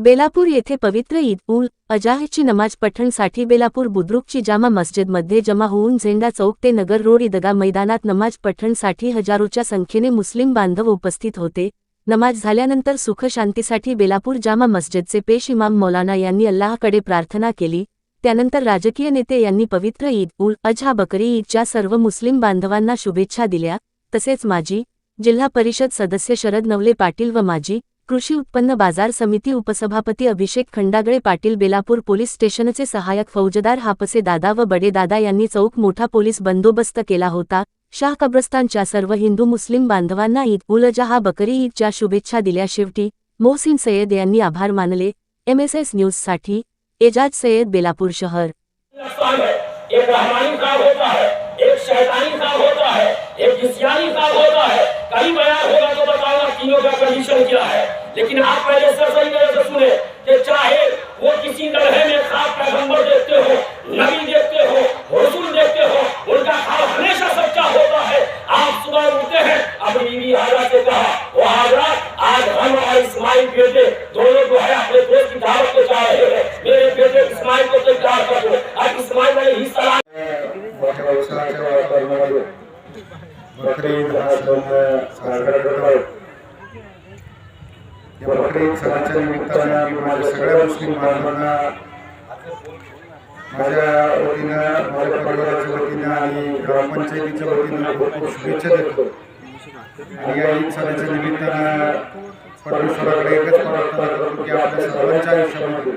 बेलापूर येथे पवित्र ईद उल अजाहची नमाज पठणसाठी बेलापूर बुद्रुकची जामा मस्जिदमध्ये जमा होऊन झेंडा चौक ते नगर रोड ईदगा मैदानात नमाज पठणसाठी हजारोच्या संख्येने मुस्लिम बांधव उपस्थित होते। नमाज झाल्यानंतर सुख शांतीसाठी बेलापूर जामा मस्जिदचे पेश इमाम मौलाना यांनी अल्लाहकडे प्रार्थना केली। त्यानंतर राजकीय नेते यांनी पवित्र ईद उल अजहा बकरी ईदच्या सर्व मुस्लिम बांधवांना शुभेच्छा दिल्या। तसेच माजी जिल्हा परिषद सदस्य शरद नवले पाटील व माजी कृषी उत्पन्न बाजार समिती उपसभापती अभिषेक खंडागळे पाटील, बेलापूर पोलीस स्टेशनचे सहाय्यक फौजदार हापसे दादा व बडे दादा यांनी चौक मोठा पोलीस बंदोबस्त केला होता। शाह कब्रस्तानच्या सर्व हिंदू मुस्लिम बांधवांना ईद उल अजहा बकरी ईदच्या शुभेच्छा दिल्या। शेवटी मोहसिन सय्यद यांनी आभार मानले। MSS न्यूज साठी एजाज सय्यद, बेलापूर शहर। एक रहमानी काम होता है, एक शैतानी काम होता है, एक जिस्मानी काम होता है। कहीं बयान होगा तो बताऊंगा तीनों का कंडीशन क्या है, लेकिन आप पहले सही तरह से सुने कि चाहे वो किसी तरह में खास पैगंबर देखते हो, नबी देखते हो, रसूल देखते हो, उनका खास हमेशा सच्चा होता है। आप सुबह उठते हैं, अपनी बीवी हाजरा से कहा, वो हाजरा आज हम और इस्माइल बेटे दोनों जो है अपने दोस्त की दावत पे जा रहे हैं, मेरे बेटे इस्माइल को तैयार कर दो। आज इस्माइल अलैहि सलाम बकरी ईद हा सण साजरा करत आहोत। या बकरी ईद सणाच्या निमित्ताने मी माझ्या सगळ्या मुस्लिम बांधवांना माझ्या वतीनं, माझ्या परिवाराच्या वतीनं आणि ग्रामपंचायतीच्या वतीनं खूप खूप शुभेच्छा देतो। आणि या ईद सणाच्या निमित्तानं परमेश्वराकडे एकच प्रार्थना करतो की आपल्या सर्वांच्या आयुष्यामध्ये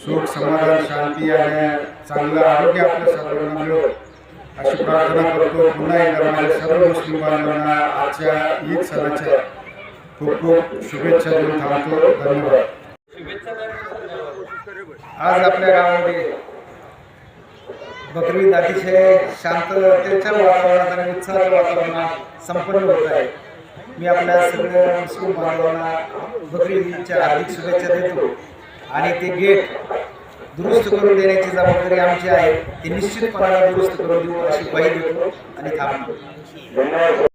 सुख, समाधान, शांती आणि चांगलं आरोग्य आपल्या सर्वांना मिळो अशी प्रार्थना करतो। पुन्हा एकदा माझ्या सर्व मुस्लिम बांधवांना आजच्या ईद सणाच्या खूप खूप शुभेच्छा देऊन थांबतो। धन्यवाद। आज आपल्या गावामध्ये बकरी ईद अतिशय शांततेच्या वातावरणात आणि उत्साहाच्या वातावरणात संपन्न होत आहे। मी आपल्या सगळ्या मुस्लिम बांधवांना बकरी ईदच्या हार्दिक शुभेच्छा देतो आणि ते गेट दुरुस्त करून देण्याची जबाबदारी आमची आहे। ती निश्चितपणे दुरुस्त करून देऊ अशी ग्वाही देतो आणि थांबतो।